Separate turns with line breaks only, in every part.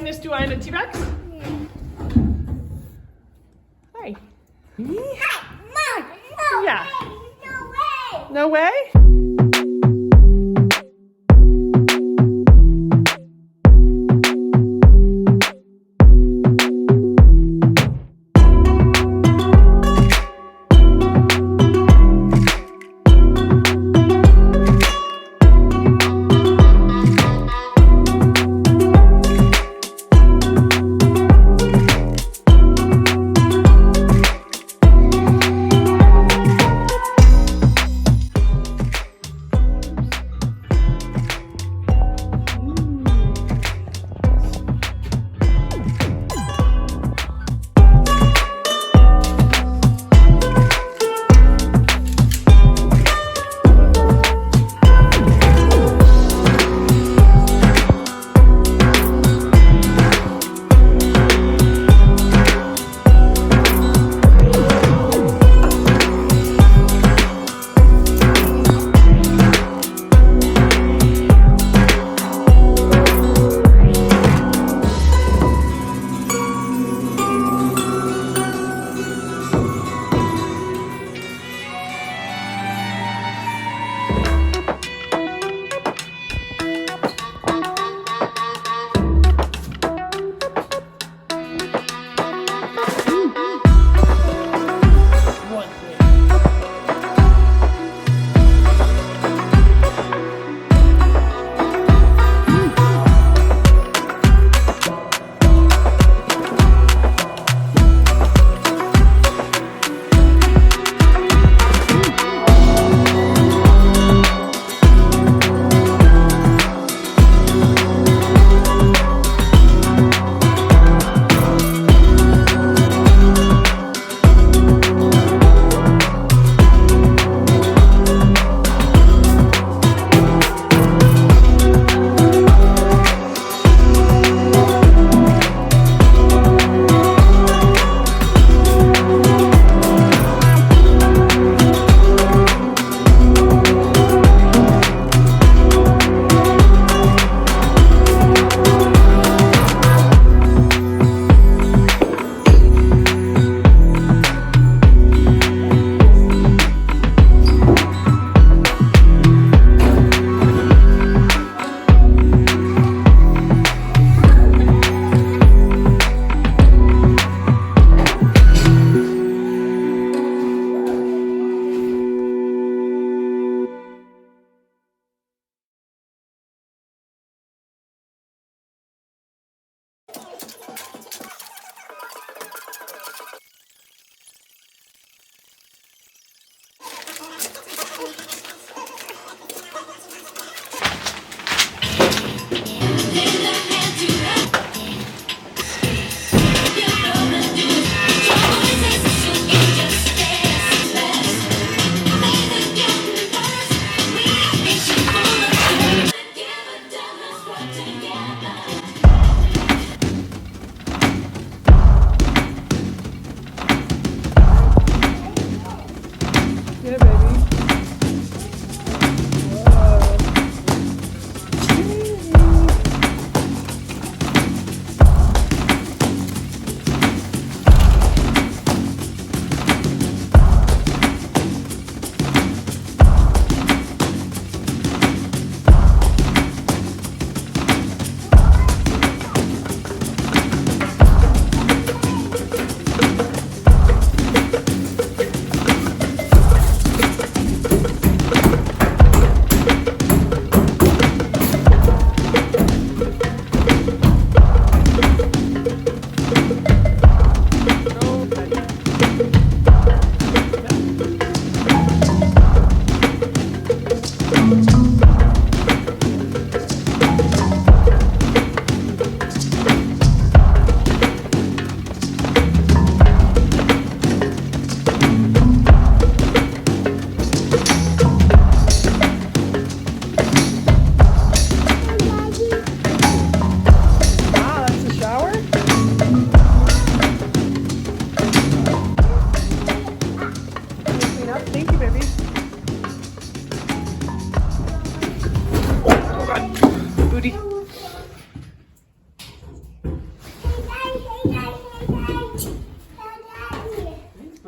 Agnes, du eine T-Rex? Hi. Yeah. No way?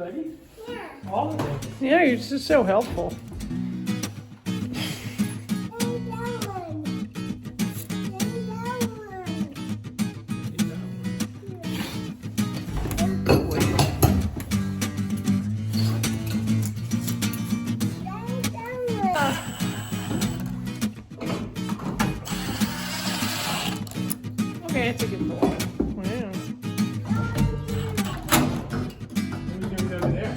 buddy? Yeah. All of them.
Yeah, you're just so helpful. Okay, it's a good pull. Wow.
Who's going over there?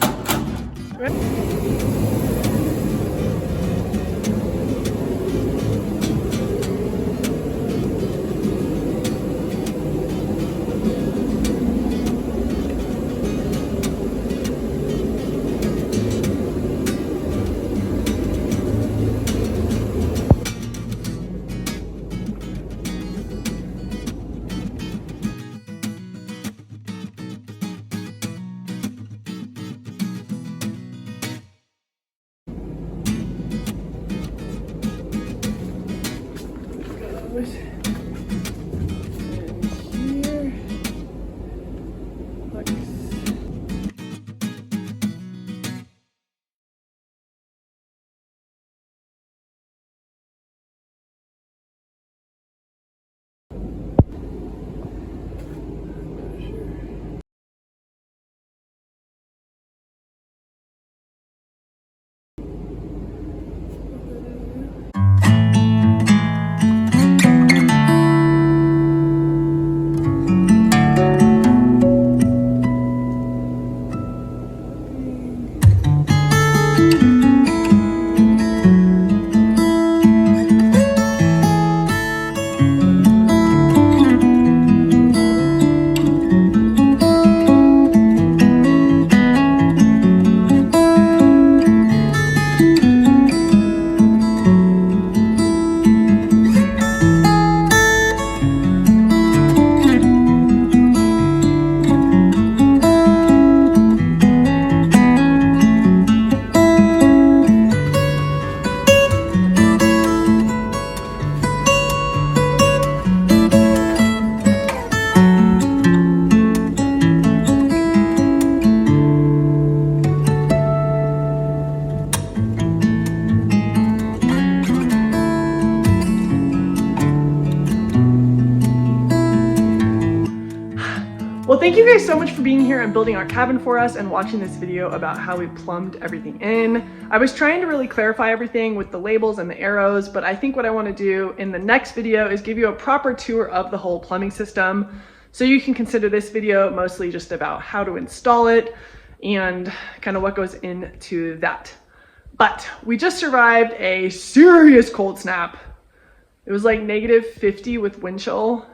Well, thank you guys so much for being here and building our cabin for us and watching this video about how we plumbed everything in. I was trying to really clarify everything with the labels and the arrows, but I think what I want to do in the next video is give you a proper tour of the whole plumbing system. So you can consider this video mostly just about how to install it and kind of what goes into that. But we just survived a serious cold snap. It was like -50 with wind chill.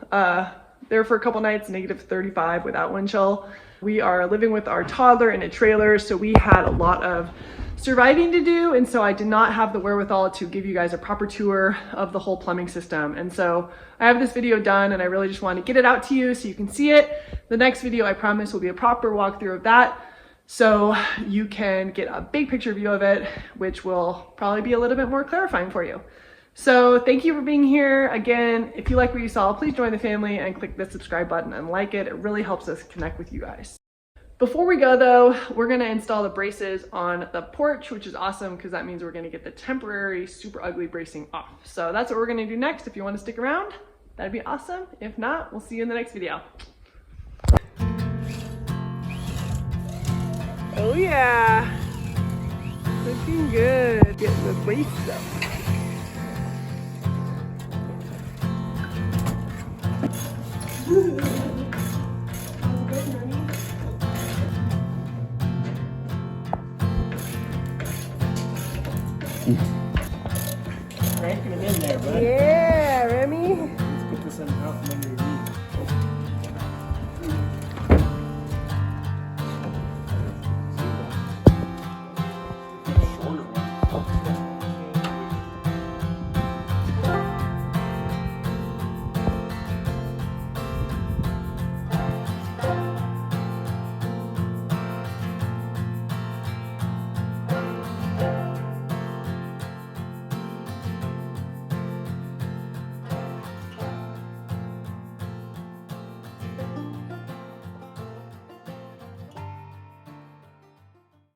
There for a couple nights, -35 without wind chill. We are living with our toddler in a trailer, so we had a lot of surviving to do, and so I did not have the wherewithal to give you guys a proper tour of the whole plumbing system. And so I have this video done, and I really just want to get it out to you so you can see it. The next video, I promise, will be a proper walkthrough of that, so you can get a big picture view of it, which will probably be a little bit more clarifying for you. So thank you for being here. Again, if you like what you saw, please join the family and click the subscribe button and like it. It really helps us connect with you guys. Before we go though, we're gonna install the braces on the porch, which is awesome because that means we're gonna get the temporary super ugly bracing off. So that's what we're gonna do next. If you wanna stick around, that'd be awesome. If not, we'll see you in the next video. Oh yeah, looking good. Getting the braces up.
Cranking them in there, bud.
Yeah, Remy.
Let's put this one out from under your knee.